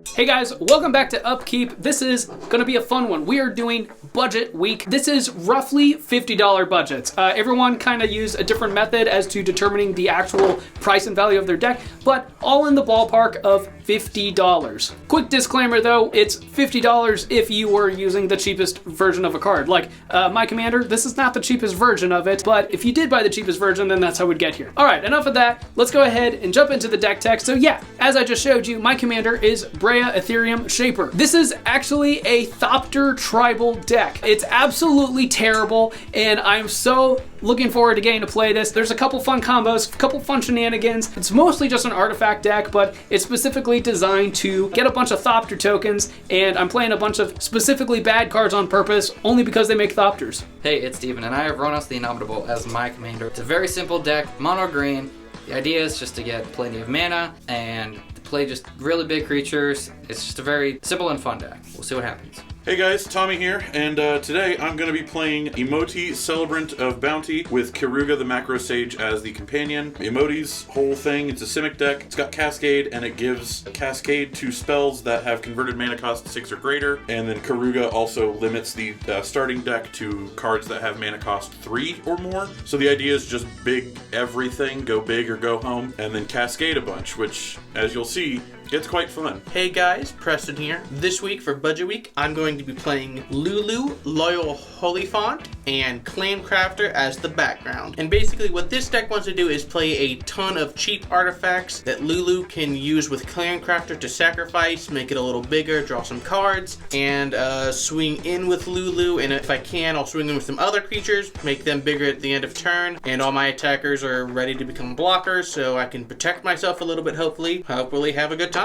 Hey guys, welcome back to Upkeep. This is gonna be a fun one. We are doing budget week. This is roughly $50 budgets. Everyone kind of used a different method as to determining the actual price and value of their deck, but all in the ballpark of $50. Quick disclaimer though, it's $50 if you were using the cheapest version of a card. Like my commander, this is not the cheapest version of it, but if you did buy the cheapest version, then that's how we'd get here. All right, enough of that. Let's go ahead and jump into the deck text. So yeah, as I just showed you, my commander is Breya Ethereum Shaper. This is actually a Thopter tribal deck. It's absolutely terrible, and I'm so looking forward to getting to play this. There's a couple fun combos, a couple fun shenanigans. It's mostly just an artifact deck, but it's specifically designed to get a bunch of Thopter tokens, and I'm playing a bunch of specifically bad cards on purpose, only because they make Thopters. Hey, it's Steven, and I have Rhonas the Indomitable as my commander. It's a very simple deck, mono green. The idea is just to get plenty of mana and play just really big creatures. It's just a very simple and fun deck. We'll see what happens. Hey guys, Tommy here, and today I'm going to be playing Imoti, Celebrant of Bounty, with Keruga the Macro Sage as the companion. Emoti's whole thing, it's a Simic deck, it's got Cascade, and it gives Cascade to spells that have converted mana cost 6 or greater, and then Keruga also limits the starting deck to cards that have mana cost 3 or more. So the idea is just big everything, go big or go home, and then Cascade a bunch, which, as you'll see, it's quite fun. Hey guys, Preston here. This week for Budget Week, I'm going to be playing Lulu, Loyal Holyfont, and Clancrafter as the background. And basically what this deck wants to do is play a ton of cheap artifacts that Lulu can use with Clancrafter to sacrifice, make it a little bigger, draw some cards, and swing in with Lulu, and if I can, I'll swing in with some other creatures, make them bigger at the end of turn, and all my attackers are ready to become blockers, so I can protect myself a little bit, hopefully have a good time.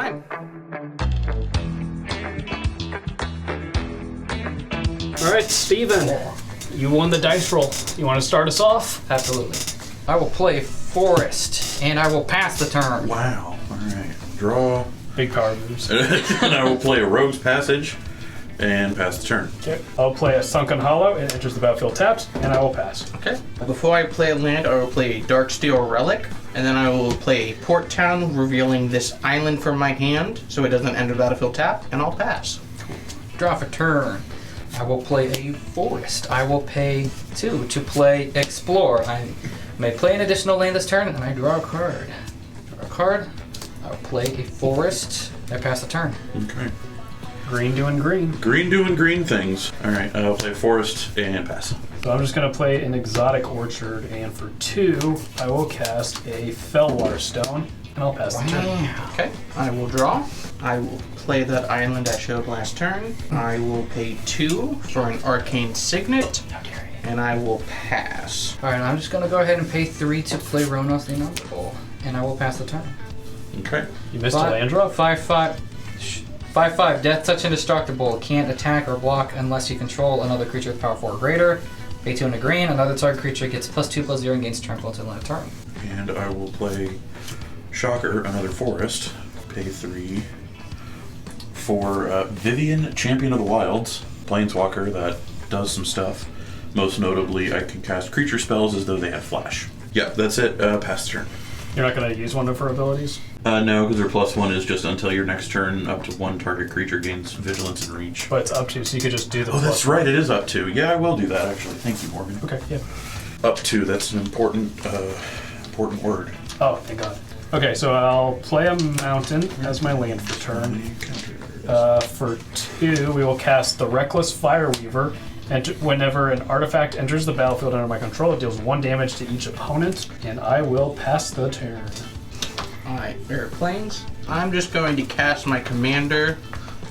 All right, Steven, you won the dice roll. You want to start us off? Absolutely. I will play Forest, and I will pass the turn. Wow, alright. Draw. Big card moves. And I will play a Rogue's Passage and pass the turn. Okay, I'll play a Sunken Hollow. It enters the battlefield tapped, and I will pass. Okay. Before I play a land, I will play a Darksteel Relic, and then I will play a Port Town, revealing this island from my hand, so it doesn't enter the battlefield tap, and I'll pass. Draw for turn. I will play a Forest. I will pay 2 to play Explore. I may play an additional land this turn, and I draw a card. Draw a card. I will play a Forest. I pass the turn. Okay. Green doing green. Green doing green things. Alright, I'll play Forest and pass. So I'm just going to play an Exotic Orchard, and for 2, I will cast a Fellwater Stone, and I'll pass the turn. Okay. I will draw. I will play that island I showed last turn. I will pay 2 for an Arcane Signet, and I will pass. Alright, I'm just going to go ahead and pay 3 to play Rhonas the Indomitable, and I will pass the turn. Okay. You missed a land drop? 5/5. 5/5. Death Touch Indestructible. Can't attack or block unless you control another creature with power 4 or greater. Pay 2 and a green. Another target creature gets +2/+0 and gains turn until end of turn. And I will play Shocker, another Forest. Pay 3 for Vivian, Champion of the Wilds. Planeswalker that does some stuff. Most notably, I can cast creature spells as though they have flash. Yeah, that's it. Pass the turn. You're not going to use one of her abilities? No, because her +1 is just until your next turn, up to 1 target creature gains Vigilance and Reach. But it's up to, so you could just do the Oh, that's right, it is up to. Yeah, I will do that, actually. Thank you, Morgan. Okay, yeah. Up to, that's an important word. Oh, thank God. Okay, so I'll play a mountain as my land for turn. For 2, we will cast the Reckless Fireweaver. And whenever an artifact enters the battlefield under my control, it deals 1 damage to each opponent, and I will pass the turn. Alright, Airplanes. I'm just going to cast my commander,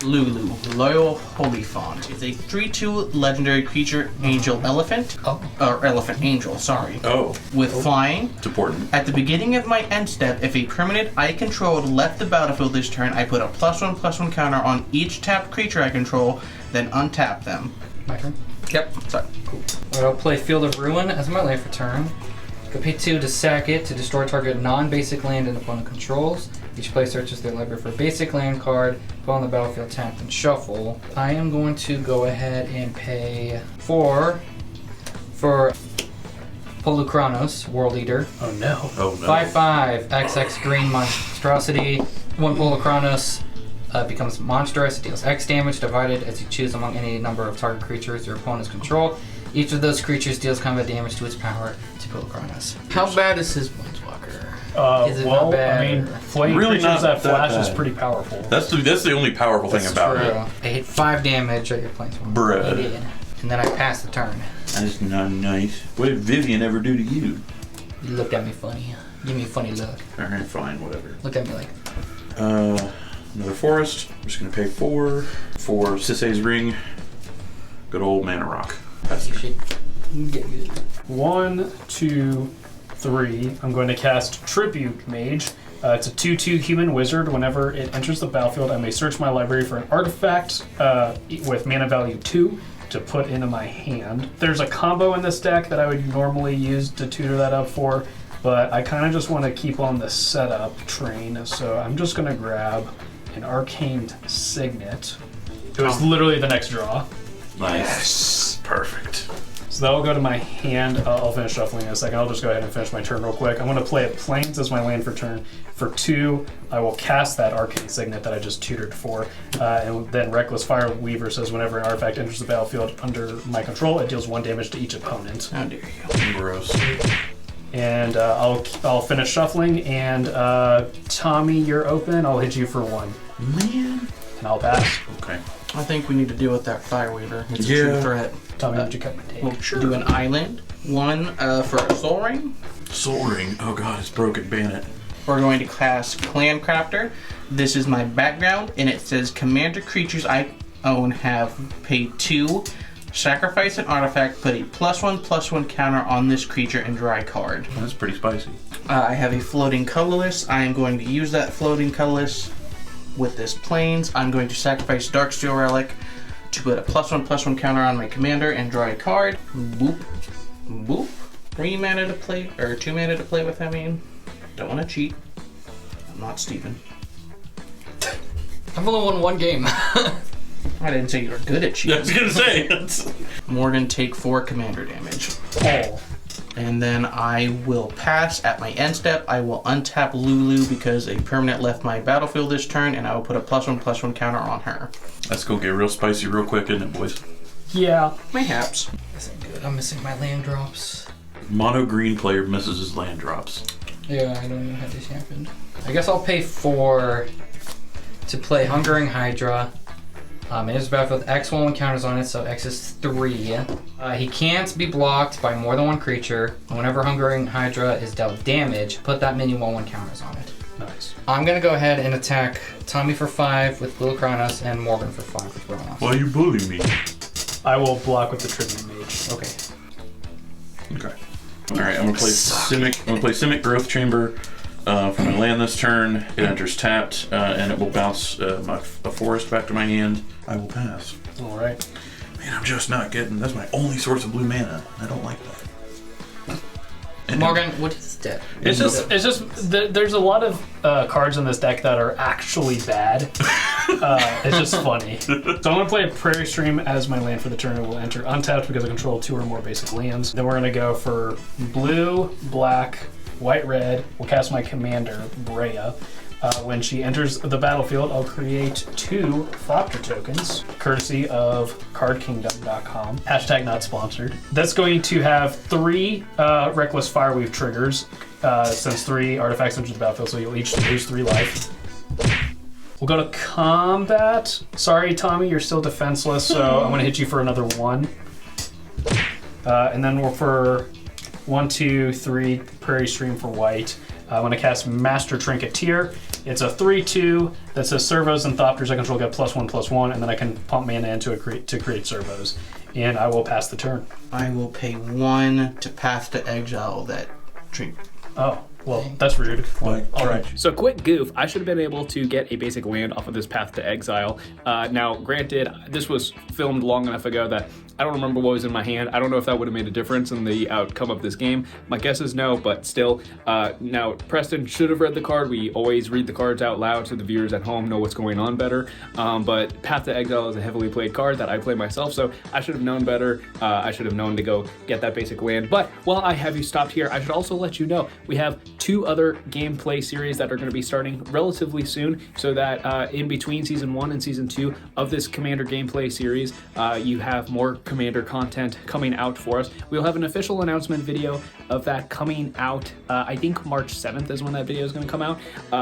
Lulu, Loyal Holyfont. It's a 3/2 legendary creature, Angel Elephant. Or Elephant Angel, sorry. Oh. With flying. It's important. At the beginning of my end step, if a permanent I controlled left the battlefield this turn, I put a +1/+1 counter on each tapped creature I control, then untap them. My turn? Yep, sorry. Cool. I'll play Field of Ruin as my land for turn. Go pay 2 to sack it to destroy target non-basic land and opponent controls. Each player searches their library for a basic land card, put on the battlefield tapped and shuffle. I am going to go ahead and pay 4 for Polukranos, World Eater. Oh no. Oh no. 5/5, XX Green Monstrosity, 1 Polukranos, becomes monstrous. It deals X damage divided as you choose among any number of target creatures your opponents control. Each of those creatures deals combat damage to its power to Rhonas. How bad is his Planeswalker? Is it not bad? I mean, flame Really creatures not that flash that is bad. pretty powerful. That's the only powerful thing about it. I hit 5 damage at your Planeswalker. Bruh. Idiot. And then I pass the turn. That's not nice. What did Vivian ever do to you? You looked at me funny. Give me a funny look. Alright, fine, whatever. Look at me like, Another forest. I'm just gonna pay 4 for Sisei's Ring. Good old Mana Rock. That's you should get good. 1, 2, 3. I'm going to cast Tribute Mage. It's a 2/2 human wizard. Whenever it enters the battlefield, I may search my library for an artifact with mana value 2 to put into my hand. There's a combo in this deck that I would normally use to tutor that up for, but I kind of just want to keep on the setup train, so I'm just going to grab an Arcane Signet. It was literally the next draw. nice. Yes. Perfect. So that'll go to my hand. I'll finish shuffling in a second. I'll just go ahead and finish my turn real quick. I'm going to play a Plains as my land for turn. For 2, I will cast that Arcane Signet that I just tutored for. And then Reckless Fire Weaver says whenever an artifact enters the battlefield under my control, it deals 1 damage to each opponent. How dare you. Gross. And I'll finish shuffling. And Tommy, you're open. I'll hit you for 1. Man. And I'll pass. Okay. I think we need to deal with that Fireweaver. It's a Yeah. true threat. Tommy, would you cut my tape? We'll do an island. 1 for a Soul Ring. Soul Ring. Oh god, it's broken. Ban it. We're going to cast Clan Crafter. This is my background, and it says commander creatures I own have paid 2. Sacrifice an artifact, put a +1/+1 counter on this creature and draw a card. That's pretty spicy. I have a floating colorless. I am going to use that floating colorless with this Plains. I'm going to sacrifice Darksteel Relic to put a +1/+1 counter on my commander and draw a card. Boop. Boop. 3 mana to play, or 2 mana to play with, I mean. Don't want to cheat. I'm not Steven. I've only won 1 game. I didn't say you were good at I cheating. was gonna say. Morgan, take 4 commander damage. All. And then I will pass at my end step. I will untap Lulu because a permanent left my battlefield this turn, and I will put a +1/+1 counter on her. Let's go get real spicy real quick, isn't it, boys? Yeah. Mayhaps. This ain't good. I'm missing my land drops. Mono green player misses his land drops. Yeah, I don't know how this happened. I guess I'll pay 4 to play Hungering Hydra. It is battlefield with X1 counters on it, so X is 3. He can't be blocked by more than 1 creature. Whenever Hungering Hydra is dealt damage, put that minion 1/1 counters on it. Nice. I'm gonna go ahead and attack Tommy for 5 with Rhonas and Morgan for 5 with Rhonas. Why you bullying me? I will block with the Tribute Mage. Okay. Okay. All right, I'm gonna play Simic. I'm gonna play Simic Growth Chamber. For my land this turn, it enters tapped, and it will bounce a forest back to my hand. I will pass. All right. Man, I'm just not getting. That's my only source of blue mana. I don't like that. And Morgan, what is that? It's just there's a lot of cards in this deck that are actually bad. It's just funny. So I'm gonna play a Prairie Stream as my land for the turn. It will enter untapped because I control 2 or more basic lands. Then we're gonna go for blue, black, white, red. We'll cast my commander, Breya. When she enters the battlefield, I'll create 2 Thopter tokens, courtesy of cardkingdom.com. Hashtag not sponsored. That's going to have 3 Reckless Fireweave triggers, since 3 artifacts enter the battlefield, so you'll each lose 3 life. We'll go to combat. Sorry, Tommy, you're still defenseless, so I'm going to hit you for another 1. And then we're for 1, 2, 3 Prairie Stream for white. I'm going to cast Master Trinketeer. It's a 3/2 that says servos and Thopters I control get +1/+1, and then I can pump mana into it to create servos. And I will pass the turn. I will pay 1 to path to exile that tree. Oh, well, that's rude. What? All right. So quick goof, I should have been able to get a basic land off of this Path to Exile. Now, granted, this was filmed long enough ago that I don't remember what was in my hand. I don't know if that would have made a difference in the outcome of this game. My guess is no, but still. Now, Preston should have read the card. We always read the cards out loud so the viewers at home know what's going on better. But Path to Exile is a heavily played card that I play myself, so I should have known better. I should have known to go get that basic land. But while I have you stopped here, I should also let you know we have 2 other gameplay series that are going to be starting relatively soon, so that in between season 1 and season 2 of this Commander gameplay series, you have more Commander content coming out for us. We'll have an official announcement video of that coming out. I think March 7th is when that video is going to come out.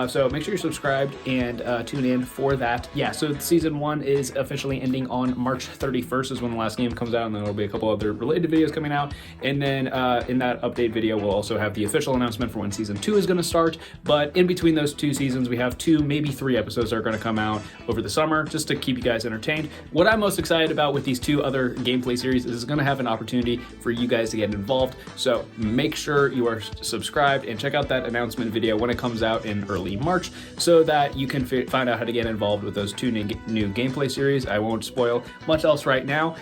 So make sure you're subscribed and tune in for that. Yeah, so season 1 is officially ending on March 31st is when the last game comes out, and then there'll be a couple other related videos coming out. And then in that update video, we'll also have the official announcement for when season 2 is going to start. But in between those 2 seasons, we have 2, maybe 3 episodes that are going to come out over the summer, just to keep you guys entertained. What I'm most excited about with these 2 other gameplay series is going to have an opportunity for you guys to get involved. So make sure you are subscribed and check out that announcement video when it comes out in early March, so that you can find out how to get involved with those 2 new gameplay series. I won't spoil much else right now.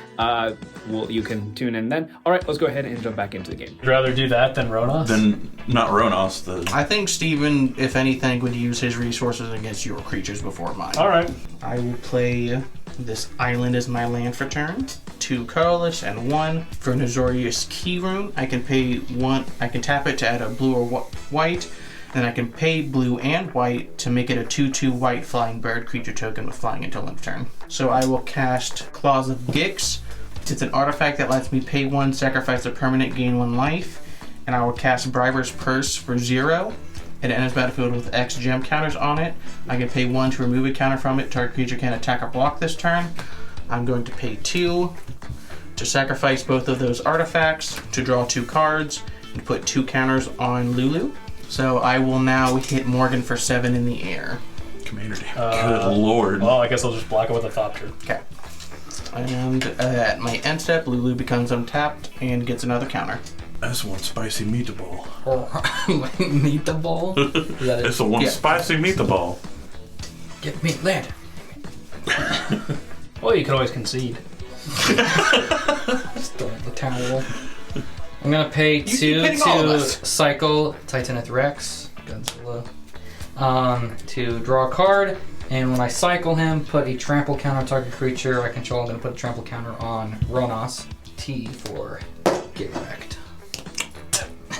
You can tune in then. All right, let's go ahead and jump back into the game. Would you rather do that than Rhonas? Then not Rhonas. I think Steven, if anything, would use his resources against your creatures before mine. All right. I will play this island as my land for turn. 2 colorless and 1 for Nozorius Key Rune. I can pay 1. I can tap it to add a blue or white. Then I can pay blue and white to make it a 2/2 white flying bird creature token with flying until end of turn. So I will cast Claws of Gix. It's an artifact that lets me pay 1, sacrifice a permanent, gain 1 life. And I will cast Briber's Purse for 0. It enters battlefield with X gem counters on it. I can pay 1 to remove a counter from it. Target creature can attack or block this turn. I'm going to pay 2 to sacrifice both of those artifacts, to draw 2 cards, and put 2 counters on Lulu. So I will now hit Morgan for 7 in the air. Commander, good lord. Well, I guess I'll just block it with a Thopter. Okay. And at my end step, Lulu becomes untapped and gets another counter. That's one spicy meatball. Meatball? Is that it? It's a one Yeah. spicy meatball. Get me land. Well, you could always concede. Just throw the towel. I'm gonna pay keep 2 hitting all of to us. cycle Titanith Rex, Godzilla, to draw a card, and when I cycle him, put a trample counter on target creature I control. I'm gonna put a trample counter on Rhonas. T for get wrecked.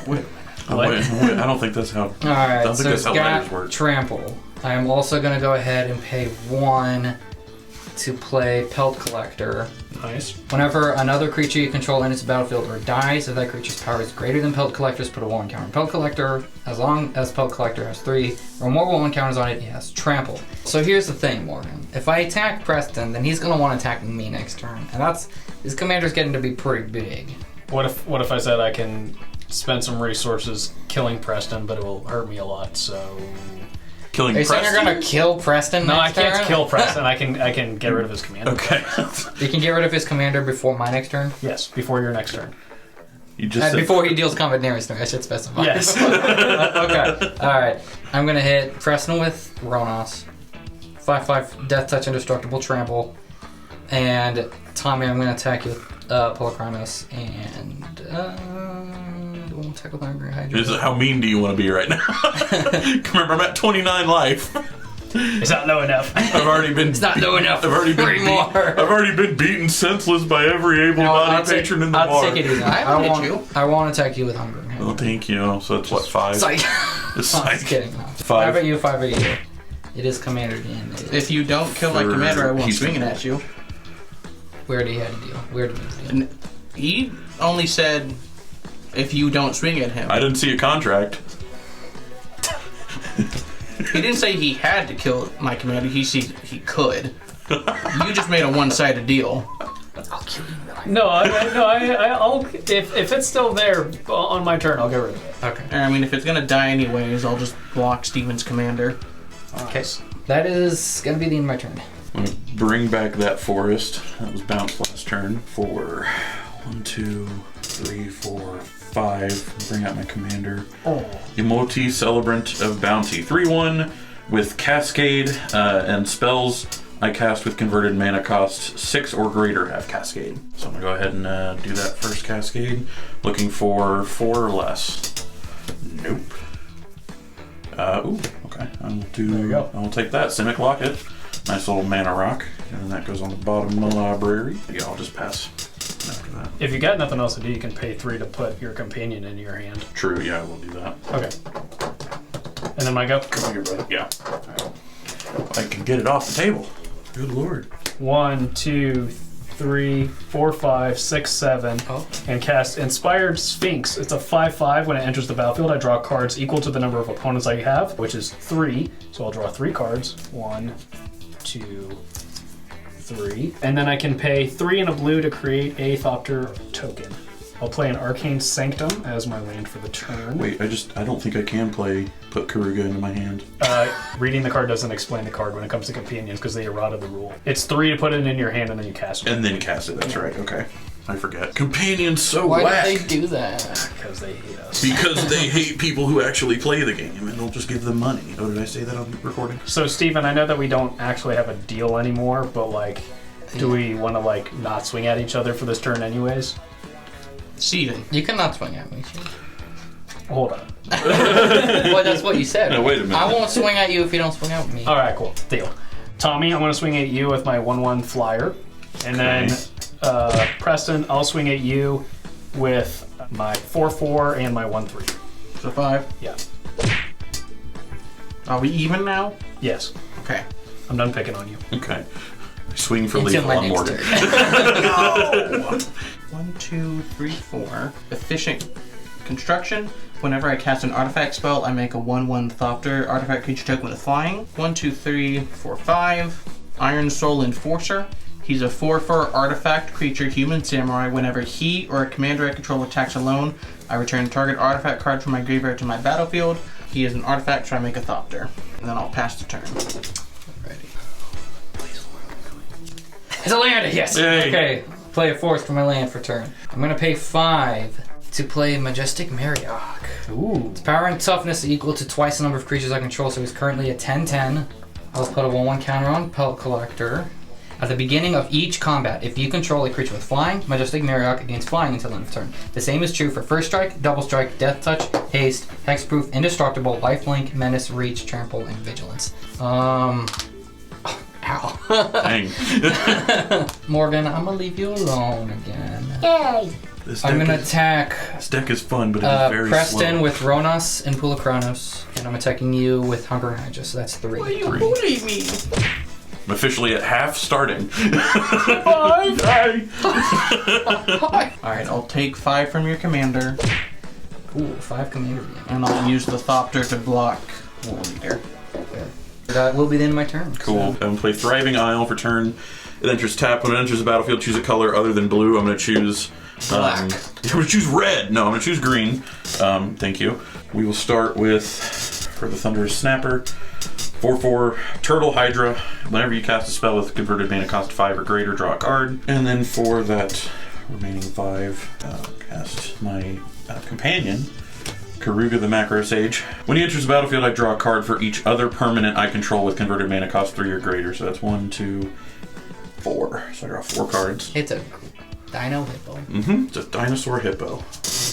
Wait, What? wait, I don't think that's how. All right, I don't so think it's that's how letters got work. trample. I am also gonna go ahead and pay 1 to play Pelt Collector. Nice. Whenever another creature you control enters the battlefield or dies, if that creature's power is greater than Pelt Collector's, put a 1 counter. Pelt Collector, as long as Pelt Collector has 3 or more 1 counters on it, he has trample. So here's the thing, Morgan. If I attack Preston, then he's going to want to attack me next turn. And his commander's getting to be pretty big. What if I said I can spend some resources killing Preston, but it will hurt me a lot, so... Killing Are you saying Preston? you're going to kill Preston No, I next turn? can't kill Preston. I can get rid of his commander. Okay. You can get rid of his commander before my next turn? Yes, before your next turn. You just said Before he deals combat damage to me, I should specify. Yes. Okay. Alright. I'm going to hit Preston with Rhonas. 5/5 Death Touch Indestructible Trample. And Tommy, I'm going to attack you with Polychronos. And do I want to attack with Hungry Hydra? Is it, how mean do you want to be right now? Remember, I'm at 29 life. It's not low enough. I've already been. It's not low enough. I've already been. Three more. I've already been beaten senseless by every able-bodied patron in the I'll bar. take it easy. I haven't hit you. I won't attack you with Hungry Hydra. Oh, thank you. So that's what, 5? Psych. It's No, like just kidding. No. 5. 5 at you, 5 at you. It is Commander D. If you don't kill my commander, I won't He's- swing it at you. We already had a deal. We already made a deal. And he only said if you don't swing at him. I didn't see a contract. He didn't say he had to kill my commander. He said he could. You just made a one-sided deal. No, I'll if it's still there on my turn, I'll get rid of it. Okay. I mean, if it's gonna die anyways, I'll just block Steven's commander. Okay. That is going to be the end of my turn. I'm gonna bring back that forest that was bounced last turn for 1, 2, 3, 4, 5. Bring out my commander. Imoti, Celebrant of Bounty. 3/1 with Cascade and spells I cast with converted mana cost 6 or greater have Cascade. So I'm gonna go ahead and do that first Cascade. Looking for 4 or less. Nope. Ooh, okay. I will do. There you go. I will take that Simic Locket. Nice little mana rock, and then that goes on the bottom of the library. Yeah, I'll just pass after that. If you got nothing else to do, you can pay 3 to put your companion in your hand. True. Yeah, I will do that. Okay. And then my go. Come here, brother. Yeah. I can get it off the table. Good lord. 1, 2, 3, 4, 5, 6, 7. Oh. And cast Inspired Sphinx. It's a 5/5. When it enters the battlefield, I draw cards equal to the number of opponents I have, which is 3. So I'll draw 3 cards. 1, 2, 3. And then I can pay 3 and a blue to create a Thopter token. I'll play an Arcane Sanctum as my land for the turn. Wait, I don't think I can put Keruga into my hand. Reading the card doesn't explain the card when it comes to companions because they errata the rule. It's 3 to put it in your hand and then you cast it. And then cast it, that's right, okay. I forget. Companions so Why whack. do they do that? Because they hate us. Because they hate people who actually play the game and they'll just give them money. Oh, did I say that on the recording? So, Steven, I know that we don't actually have a deal anymore, but, like, do we want to, like, not swing at each other for this turn anyways? Steven. You cannot swing at me. Hold on. Well, that's what you said. No, wait a minute. I won't swing at you if you don't swing at me. All right, cool. Deal. Tommy, I'm going to swing at you with my 1/1 flyer. And then, Preston, I'll swing at you with my 4/4 and my 1/3. So 5. Yeah. Are we even now? Yes. Okay. I'm done picking on you. Okay. I swing for Until lethal my on next Morgan. turn. 1, 2, 3, 4. Efficient construction. Whenever I cast an artifact spell, I make a 1/1 Thopter artifact creature token with flying. 1, 2, 3, 4, 5. Iron Soul Enforcer. He's a 4/4 artifact creature, human samurai. Whenever he or a commander I control attacks alone, I return target artifact card from my graveyard to my battlefield. He is an artifact, so I make a Thopter. And then I'll pass the turn. It's a land, yes. Yay. Okay, play a force for my land for turn. I'm gonna pay 5 to play Majestic Mariok. Ooh. Its power and toughness is equal to twice the number of creatures I control, so he's currently a 10/10. I'll put a 1/1 counter on Pellet Collector. At the beginning of each combat, if you control a creature with flying, Majestic Mariok gains flying until end of turn. The same is true for first strike, double strike, death touch, haste, hexproof, indestructible, lifelink, menace, reach, trample, and vigilance. Ow. Dang. Morgan, I'm gonna leave you alone again. This I'm deck gonna is- attack This deck is fun, but it's very Preston slow. with Rhonas and Pool of Chronos, and I'm attacking you with Hunger and Hydra, so that's 3. Why you bullying me? I'm officially at half starting. Alright, I'll take 5 from your commander, Cool, 5 commander being. and I'll use the Thopter to block War Leader. That will be the end of my turn. Cool. I'm going to play Thriving Isle for turn. It enters tap. When it enters the battlefield, choose a color other than blue. I'm going to choose... Black. I'm going to choose red. No, I'm going to choose green. Thank you. We will start with, for the Thunderous Snapper, 4/4 Turtle Hydra. Whenever you cast a spell with converted mana cost 5 or greater, draw a card. And then for that remaining 5, cast my companion, Keruga the Macro Sage. When he enters the battlefield, I draw a card for each other permanent I control with converted mana cost 3 or greater. So that's 1, 2, 4. So I draw 4 cards. It's a Dino Hippo. It's a dinosaur hippo.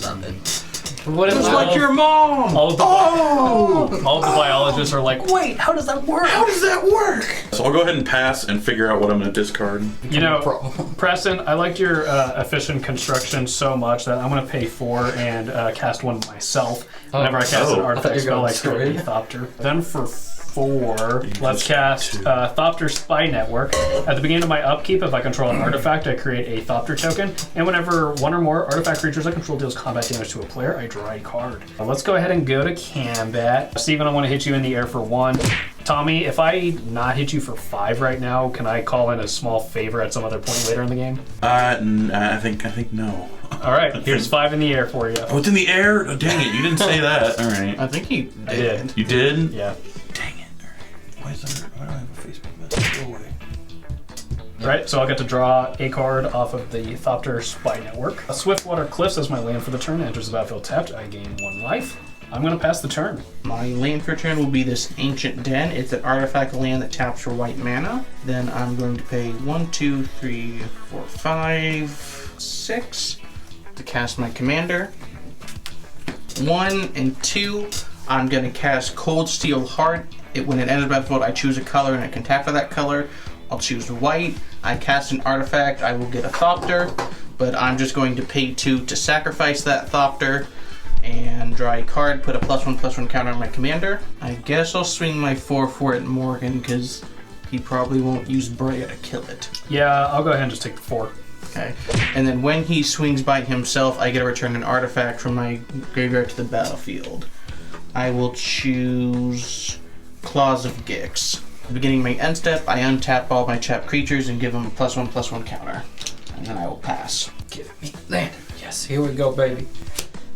Love it. What is Just like your mom! All of the biologists are like, wait, how does that work? How does that work? So I'll go ahead and pass and figure out what I'm going to discard. You know, Pro. Preston, I liked your efficient construction so much that I'm going to pay 4 and cast one myself. Whenever I cast an Oh. artifact I thought you were spell, I going create a Thopter. Then for 4, let's cast Thopter Spy Network. At the beginning of my upkeep, if I control an artifact, I create a Thopter token. And whenever one or more artifact creatures I control deals combat damage to a player, I draw a card. Let's go ahead and go to combat. Steven, I want to hit you in the air for 1. Tommy, if I not hit you for 5 right now, can I call in a small favor at some other point later in the game? I think no. All right, here's 5 in the air for you. Oh, it's in the air? Oh, dang it, you didn't say that. All right. I think he I did. You did? Yeah. Dang it. All right. Why do I have a Facebook message? Go away. Right, so I'll get to draw a card off of the Thopter Spy Network. A Swiftwater Cliffs as my land for the turn. Enters the battlefield tapped. I gain 1 life. I'm going to pass the turn. My land for turn will be this Ancient Den. It's an artifact land that taps for white mana. Then I'm going to pay 1, 2, 3, 4, 5, 6 to cast my commander. 1 and 2, I'm going to cast Cold Steel Heart. When it enters the battlefield, I choose a color and I can tap for that color. I'll choose white. I cast an artifact, I will get a Thopter, but I'm just going to pay 2 to sacrifice that Thopter. and draw a card, put a +1/+1 counter on my commander. I guess I'll swing my 4/4 at Morgan because he probably won't use Breya to kill it. Yeah, I'll go ahead and just take the 4. Okay. And then when he swings by himself, I get to return an artifact from my graveyard to the battlefield. I will choose Claws of Gix. Beginning my end step, I untap all my tapped creatures and give them a +1/+1 counter. And then I will pass. Give me land. Yes, here we go, baby.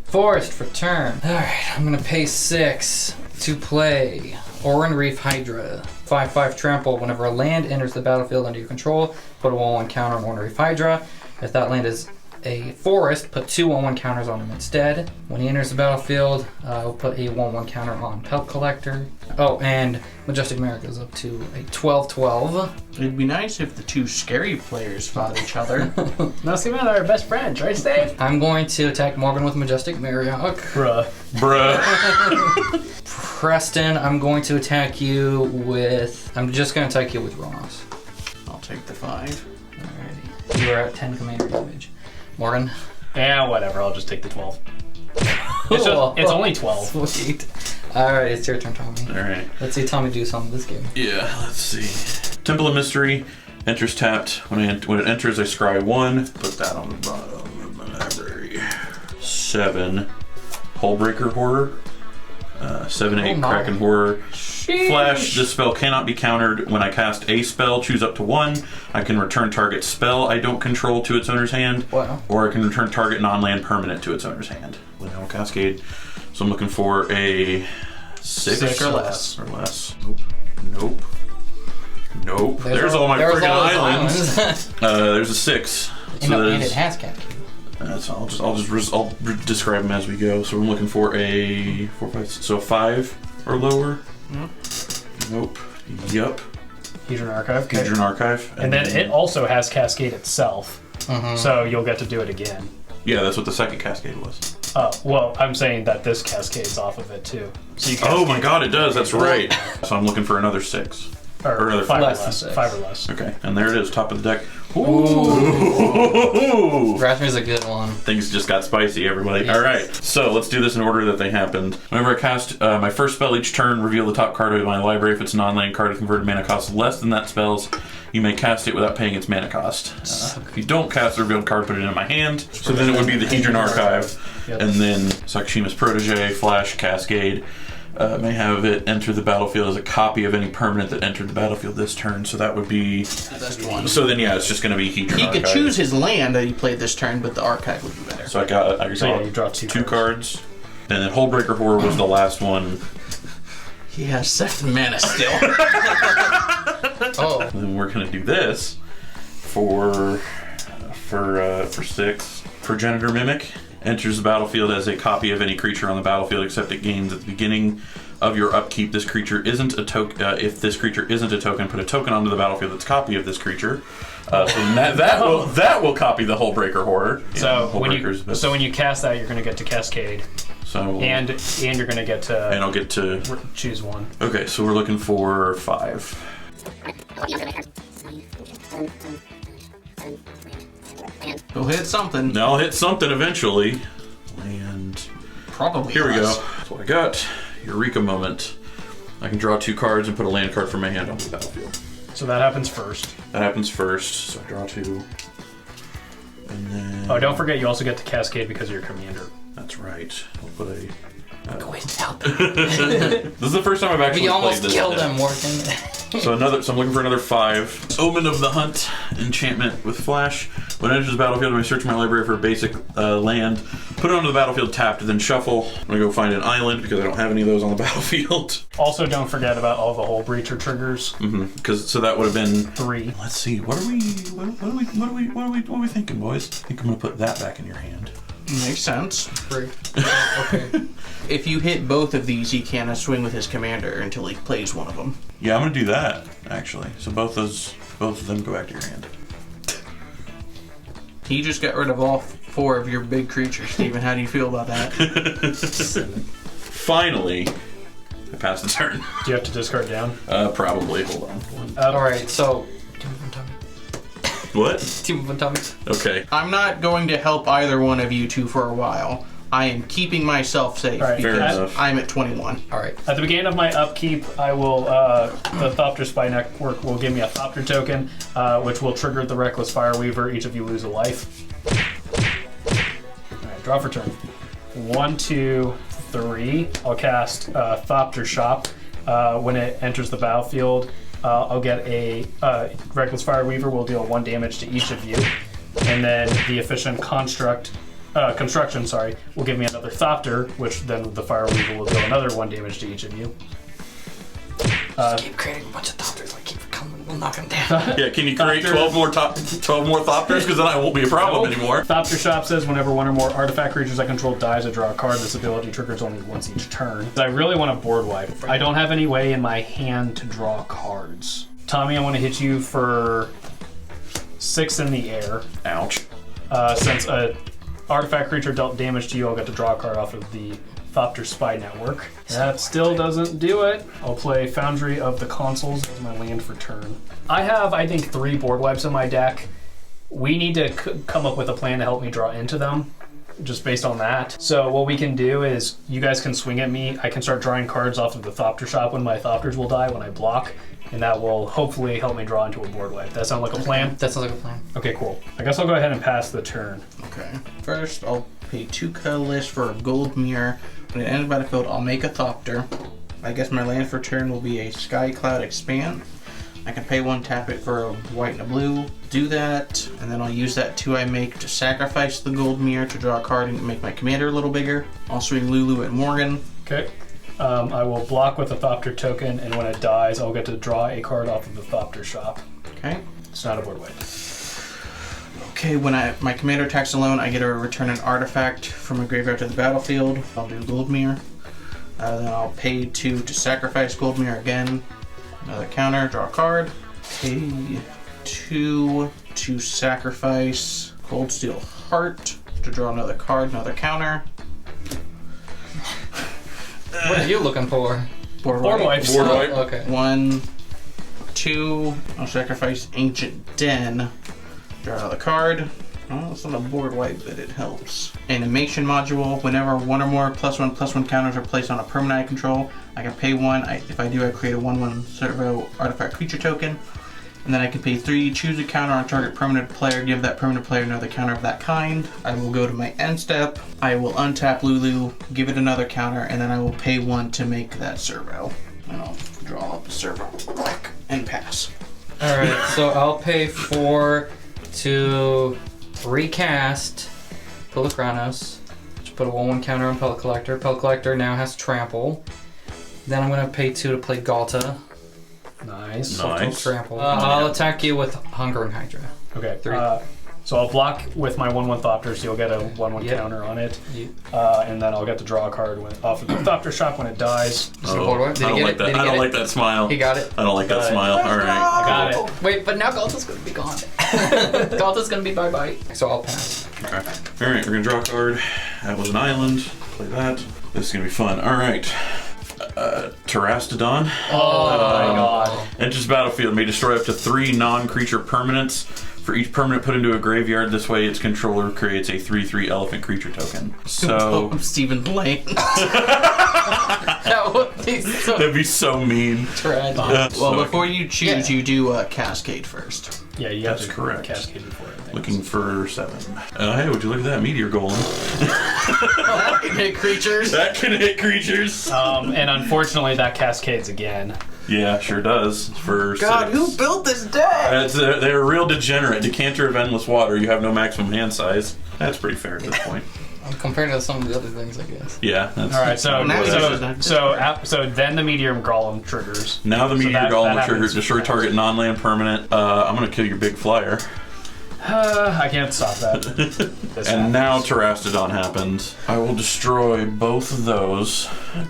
Forest for turn. Alright, I'm gonna pay 6 to play Oran Reef Hydra. 5/5 trample. Whenever a land enters the battlefield under your control, put a 1/1 counter on Oran Reef Hydra. If that land is a forest, put 2 1/1 counters on him instead. When he enters the battlefield, I'll put a 1/1 counter on Pelt Collector. Oh, and Majestic Mare goes up to a 12/12. It'd be nice if the two scary players fought each other. No, see, man, they're our best friends, right, Steve? I'm going to attack Morgan with Majestic Mariok. Bruh. Preston, I'm going to attack you with... I'm just going to attack you with Rhonas. I'll take the 5. Alrighty. You are at 10 commander damage. Morgan? Yeah, whatever, I'll just take the 12. It's only 12. Sweet. Alright, it's your turn, Tommy. Alright. Let's see Tommy do something this game. Yeah, let's see. Temple of Mystery enters tapped. When it enters, I scry 1. Put that on the bottom of my library. 7. Hullbreaker Horror. 7/8 Kraken Horror. Flash, this spell cannot be countered. When I cast a spell, choose up to 1. I can return target spell I don't control to its owner's hand. Wow. Or I can return target non-land permanent to its owner's hand. With no cascade. So I'm looking for a 6 or less. Or less. Nope. There's all my there's friggin' all those islands. There's a 6. And it has cascade. I'll describe them as we go. So I'm looking for a 4, 5, so 5 or lower. Nope. Yup. Hedron Archive. Okay. Hedron Archive. And then it also has Cascade itself. So you'll get to do it again. Yeah, that's what the second Cascade was. Oh, well, I'm saying that this Cascade's off of it too. So you Oh my god, it does. That's right. So I'm looking for another 6. Or another 5 or less than less. 6. 5 or less. Okay, and there it is, top of the deck. Ooh. Rasmir's a good one. Things just got spicy, everybody. All right, so let's do this in order that they happened. Whenever I cast my first spell each turn, reveal the top card of my library. If it's a non-land card with converted mana cost less than that spell's, you may cast it without paying its mana cost. If you don't cast the revealed card, put it in my hand. So then it would be the Hedron Archive, and then Sakashima's Protege, Flash, Cascade. May have it enter the battlefield as a copy of any permanent that entered the battlefield this turn. So that would be The best one. So then, yeah, it's just going to be Hedron He Archive. could choose his land that he played this turn, but the archive would be better. So I got you draw 2 cards. And then Hullbreaker Horror was the last one. He has 7 mana still. Oh. And then we're going to do this for 6. Progenitor Mimic. Enters the battlefield as a copy of any creature on the battlefield, except it gains at the beginning of your upkeep. This creature isn't a token. If this creature isn't a token, put a token onto the battlefield that's a copy of this creature. So that will copy the Hullbreaker Horror. So when you cast that, you're going to get to Cascade. So and you're going to get to. And I'll get to choose 1. Okay, so we're looking for 5. He'll hit something. Now I'll hit something eventually. Land. Probably. Here we go. less. So I got Eureka Moment. I can draw 2 cards and put a land card from my hand onto the battlefield. So that happens first. That happens first. So I draw 2. And then. Oh, don't forget you also get to Cascade because of your commander. That's right. I'll put a. Go in, help. This is the first time I've actually We played almost this killed deck. him, Morgan. So I'm looking for another 5. Omen of the Hunt, enchantment with Flash. When it enters the battlefield, I search my library for a basic land, put it onto the battlefield tapped, then shuffle. I'm gonna go find an island because I don't have any of those on the battlefield. Also, don't forget about all the Hull Breacher triggers. So that would have been 3. Let's see. What are we thinking, boys? I think I'm gonna put that back in your hand. Makes sense. Okay. If you hit both of these, he can't swing with his commander until he plays one of them. Yeah, I'm gonna do that actually. So both of them go back to your hand. He just got rid of all 4 of your big creatures, Steven. How do you feel about that? Finally, I passed the turn. Do you have to discard down? Probably. Hold on. Alright, so. Tommy. What? Team of Tommy. Okay. I'm not going to help either one of you two for a while. I am keeping myself safe All right, fair because enough. I'm at 21. All right. At the beginning of my upkeep, I will the Thopter Spy Network will give me a Thopter token, which will trigger the Reckless Fireweaver. Each of you lose a life. All right, draw for turn. 1, 2, 3. I'll cast Thopter Shop. When it enters the battlefield, I'll get a Reckless Fireweaver will deal 1 damage to each of you, and then the Efficient Construction, will give me another Thopter, which then the Fireweaver will deal another 1 damage to each of you. Keep creating a bunch of Thopters. Like, keep coming. We'll knock them down. Yeah, can you create 12 more Thopters? Because then I won't be a problem anymore. Thopter Shop says whenever one or more artifact creatures I control dies, I draw a card. This ability triggers only once each turn. I really want to board wipe. I don't have any way in my hand to draw cards. Tommy, I want to hit you for 6 in the air. Ouch. Since a artifact creature dealt damage to you, I'll get to draw a card off of the Thopter Spy Network. That still doesn't do it. I'll play Foundry of the Consuls as my land for turn. I have, I think, 3 board wipes in my deck. We need to come up with a plan to help me draw into them, just based on that. So what we can do is, you guys can swing at me. I can start drawing cards off of the Thopter Shop when my Thopters will die when I block, and that will hopefully help me draw into a board wipe. That sound like a plan? That sounds like a plan. Okay, cool. I guess I'll go ahead and pass the turn. Okay. First, I'll pay 2 colorless for a gold mirror. When it enters the battlefield, I'll make a Thopter. I guess my land for turn will be a Sky Cloud Expand. I can pay 1, tap it for a white and a blue. Do that, and then I'll use that 2 I make to sacrifice the gold mirror to draw a card and make my commander a little bigger. I'll swing Lulu at Morgan. Okay. I will block with a Thopter token, and when it dies, I'll get to draw a card off of the Thopter Shop. Okay. It's not a board wipe. Okay, when my commander attacks alone, I get to return an artifact from a graveyard to the battlefield. I'll do Gold Mirror. Then I'll pay 2 to sacrifice Gold Mirror again. Another counter, draw a card. Pay 2 to sacrifice Cold Steel Heart to draw another card, another counter. What are you looking for? Board wipes. Board wipe. Okay. 1, 2. I'll sacrifice Ancient Den. Draw another card. Oh, it's not a board wipe, but it helps. Animation module. Whenever 1 or more +1/+1 counters are placed on a permanent I control, I can pay 1. If I do, I create a 1/1 servo artifact creature token. And then I can pay 3, choose a counter on target permanent player, give that permanent player another counter of that kind. I will go to my end step. I will untap Lulu, give it another counter, and then I will pay 1 to make that servo. And I'll draw up the servo quick and pass. Alright, so I'll pay 4 to recast Rhonas. Just put a 1/1 counter on Pellet Collector. Pellet Collector now has Trample. Then I'm going to pay 2 to play Galta. Nice. Nice. Trample. I'll attack you with Hungering Hydra. Okay. 3. So I'll block with my 1/1 Thopter, so you'll get a 1/1 Yep. counter on it. You, And then I'll get to draw a card off of the Thopter Shop when it dies. board wipe? Did I he don't get like it? that. Did he I get don't it? like that smile. He got it. I don't like that Got it. smile. All right. Got it. Wait, but now Galta's going to be gone. Galta's going to be bye-bye. So I'll pass. Okay. All right. We're gonna draw a card. That was an island. Play that. This is gonna be fun. All right. Terastodon. Oh my god. Enters battlefield. May destroy up to 3 non-creature permanents. For each permanent put into a graveyard, this way its controller creates a 3/3 elephant creature token. So Stephen Lane. That would be so that'd be so mean. tragic. Well, before you choose, you do Cascade first. Yeah, you have That's to correct. cascade before it. Looking for 7. Hey, would you look at that meteor golem? That can hit creatures. That can hit creatures. And unfortunately, that cascades again. Yeah, sure does. For God, 6. who built this deck? They're a real degenerate. Decanter of Endless Water. You have no maximum hand size. That's pretty fair at this point. Compared to some of the other things, I guess. Yeah. That's, All right, so Now so then the meteor golem triggers. now the meteor that golem will trigger. happens. Destroy target non-land permanent. I'm gonna kill your big flyer. I can't stop that. This And happens. now Terastodon happens. I will destroy both of those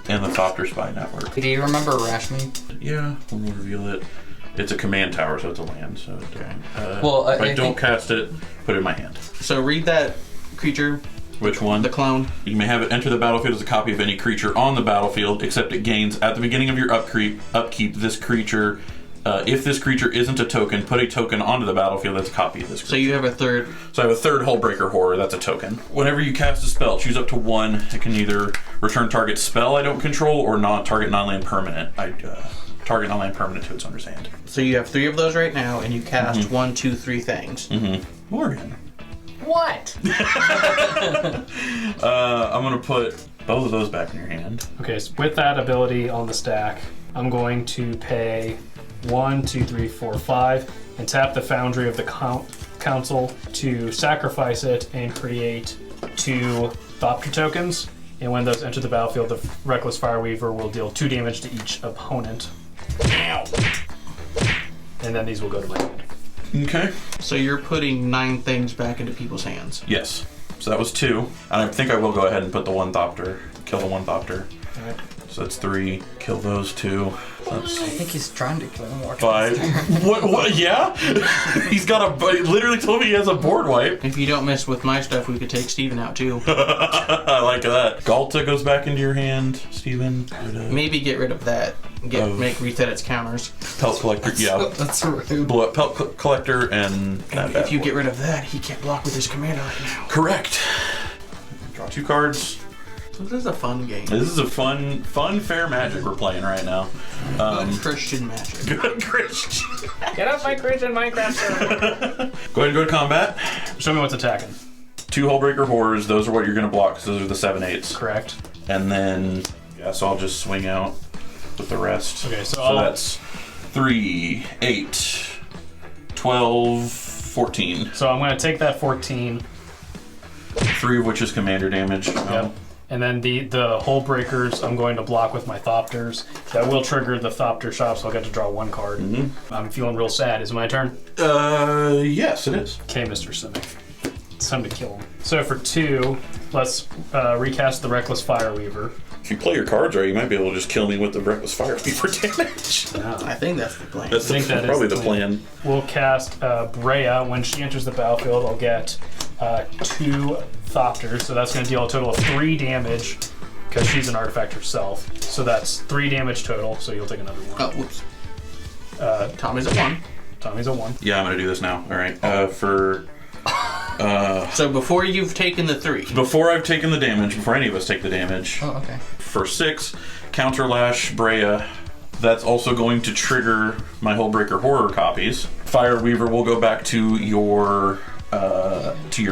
in the Thopter Spy Network. Do you remember Rashmi? Yeah, we'll reveal it. It's a command tower, so it's a land. So Well, if I I don't think- cast it, put it in my hand. So read that creature, Which one? the clone. You may have it enter the battlefield as a copy of any creature on the battlefield, except it gains at the beginning of your upkeep. This creature If this creature isn't a token, put a token onto the battlefield that's a copy of this creature. So you have a third. So I have a third Hullbreaker Horror, that's a token. Whenever you cast a spell, choose up to one. It can either return target spell I don't control or target non-land permanent. Target non-land permanent to its owner's hand. So you have 3 of those right now, and you cast 1, 2, 3 things. Morgan. What? I'm going to put both of those back in your hand. Okay, so with that ability on the stack, I'm going to pay 1, 2, 3, 4, 5, and tap the Foundry of the Council to sacrifice it and create 2 Thopter tokens. And when those enter the battlefield, the Reckless Fireweaver will deal 2 damage to each opponent. Ow. And then these will go to my hand. Okay. So you're putting 9 things back into people's hands. Yes. So that was 2. And I think I will go ahead and put the 1 Thopter. Kill the 1 Thopter. All right. So that's 3. Kill those 2. That's I think he's trying to kill more. 5. What? Yeah? He's got a... He literally told me he has a board wipe. If you don't mess with my stuff, we could take Steven out too. I like that. Galta goes back into your hand, Steven. Maybe get rid of that. Make reset its counters. Pelt Collector, yeah. That's rude. Blow up Pelt Collector and... If you get rid of that, he can't block with his commander right now. Correct. Draw 2 cards. This is a fun game. This is a fun, fair Magic we're playing right now. Good Christian Magic. Good Christian. Get off my Christian Minecraft server. Go ahead and go to combat. Show me what's attacking. 2 Hullbreaker Horrors. Those are what you're going to block because those are the 7/8s. Correct. And then, yeah, so I'll just swing out with the rest. Okay, so that's 3, 8, 12, 14. So I'm going to take that 14. 3 of which is commander damage. Yep. And then the Hull Breakers, I'm going to block with my Thopters. That will trigger the Thopter shop, so I'll get to draw 1 card. I'm feeling real sad. Is it my turn? Yes, it is. Okay, Mr. Simic. It's time to kill him. So for 2, let's recast the Reckless Fireweaver. If you play your cards right, you might be able to just kill me with the Reckless Fireweaver damage. I think that's the plan. That's that probably is the the plan. We'll cast Breya. When she enters the battlefield, I'll get 2 Thopters, so that's going to deal a total of 3 damage because she's an artifact herself. So that's 3 damage total, so you'll take another 1. Oh, whoops. Tommy's at 1. Tommy's at 1. Yeah, I'm going to do this now. All right. So before you've taken the 3. Before I've taken the damage, before any of us take the damage, Oh, okay. for 6, Counterlash Breya. That's also going to trigger my Hullbreaker Horror copies. Fireweaver will go back to your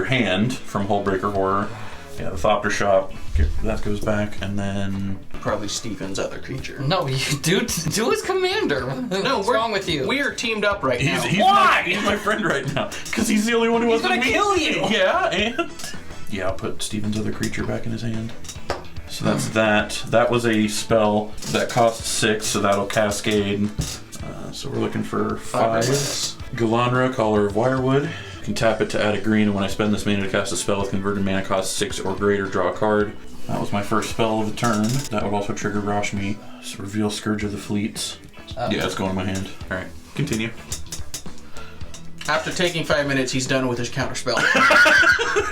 hand from Hullbreaker Horror. Yeah, the Thopter shop, that goes back, and then... Probably Steven's other creature. No, you do his commander. What's wrong with you? We're teamed up right now. He's my friend right now, because he's the only one who He's wasn't gonna kill you! Yeah, and... Yeah, I'll put Steven's other creature back in his hand. So that's that. That was a spell that costs 6, so that'll cascade. So we're looking for 5. Galanra, Caller of Wirewood. You can tap it to add a green, and when I spend this mana to cast a spell with converted mana cost 6 or greater, draw a card. That was my first spell of the turn. That would also trigger Rashmi. So reveal Scourge of the Fleets. Yeah, it's going in my hand. Alright, continue. After taking 5 minutes, he's done with his counterspell.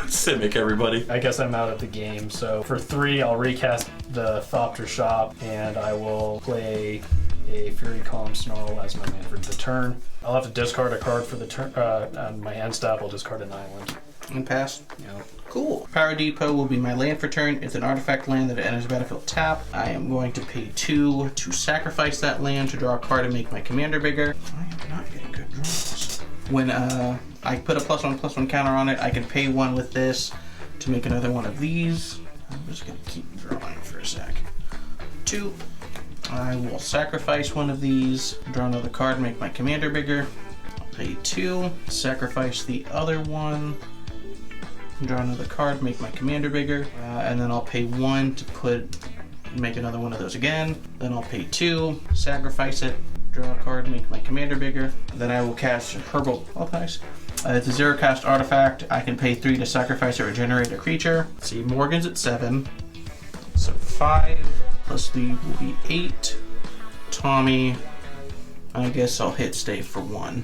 Simic, everybody. I guess I'm out of the game. So for 3, I'll recast the Thopter shop, and I will play a Fury Column Snarl as my man for the turn. I'll have to discard a card for the turn. On my end step, I'll discard an island. And pass. Yep. Cool. Power Depot will be my land for turn. It's an artifact land that enters the battlefield tap. I am going to pay 2 to sacrifice that land to draw a card and make my commander bigger. I am not getting good draws. When I put a +1/+1 counter on it, I can pay 1 with this to make another one of these. I'm just going to keep drawing for a sec. 2. I will sacrifice one of these, draw another card, make my commander bigger. I'll pay 2, sacrifice the other one, draw another card, make my commander bigger, and then I'll pay 1 to make another one of those again. Then I'll pay 2, sacrifice it, draw a card, make my commander bigger. Then I will cast Herbal Allies. It's a 0 cost artifact. I can pay 3 to sacrifice or regenerate a creature. Let's see, Morgan's at 7, so 5 plus the will be 8. Tommy, I guess I'll hit stay for 1.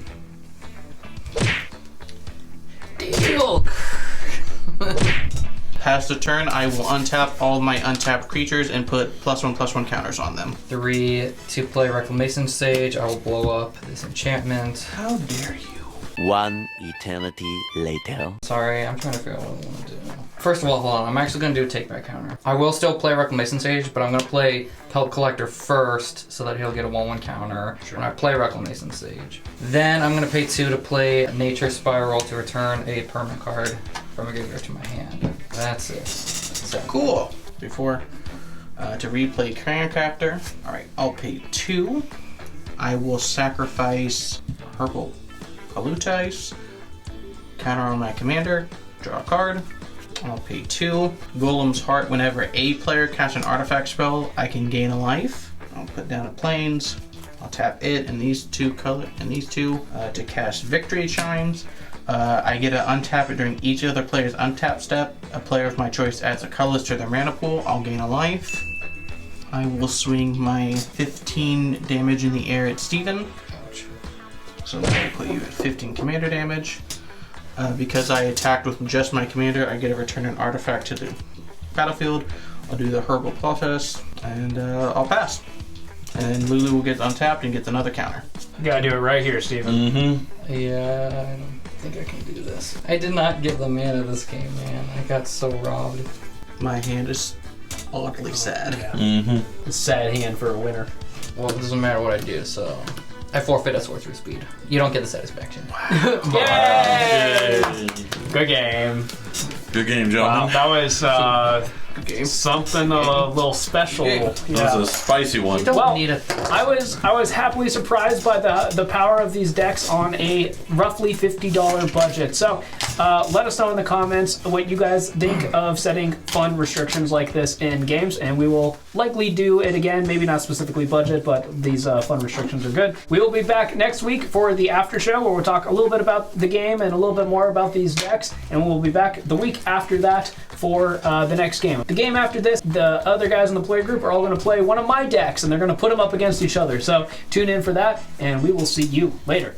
Deal. pass the turn, I will untap all my untapped creatures and put +1/+1 counters on them. 3, 2-play Reclamation Sage. I will blow up this enchantment. How dare you? One eternity later. Sorry, I'm trying to figure out what I want to do. First of all, hold on. I'm actually going to do a take back counter. I will still play Reclamation Sage, but I'm going to play Pelp Collector first so that he'll get a 1/1 counter when I play Reclamation Sage. Then I'm going to pay 2 to play Nature Spiral to return a permanent card from a graveyard to my hand. That's it. So. Cool. Before, to replay Counterplay. Alright, I'll pay 2. I will sacrifice Herbal Palutais, counter on my commander, draw a card. I'll pay 2. Golem's Heart. Whenever a player casts an artifact spell, I can gain a life. I'll put down a Plains. I'll tap it and these two to cast Victory Chimes. I get to untap it during each other player's untap step. A player of my choice adds a colorless to their mana pool. I'll gain a life. I will swing my 15 damage in the air at Steven. So that will put you at 15 commander damage. Because I attacked with just my commander, I get to return an artifact to the battlefield. I'll do the Herbal Palutais, and I'll pass. And then Lulu will get untapped and gets another counter. You gotta do it right here, Steven. Mm-hmm. Yeah, I don't think I can do this. I did not get the mana this game, man. I got so robbed. My hand is oddly sad. Yeah. Mm-hmm. A sad hand for a winner. Well, it doesn't matter what I do, so I forfeit a sorcery speed. You don't get the satisfaction. Yay! Good game. Good game, Wow, gentlemen. that was Good game. something a little special. That was a spicy one. You don't Well, need it. I was happily surprised by the power of these decks on a roughly $50 budget. So let us know in the comments what you guys think of setting fun restrictions like this in games, and we will likely do it again. Maybe not specifically budget, but these fun restrictions are good. We will be back next week for the after show where we'll talk a little bit about the game and a little bit more about these decks, and we'll be back the week after that for the next game. The game after this, the other guys in the play group are all going to play one of my decks, and they're going to put them up against each other. So tune in for that, and we will see you later.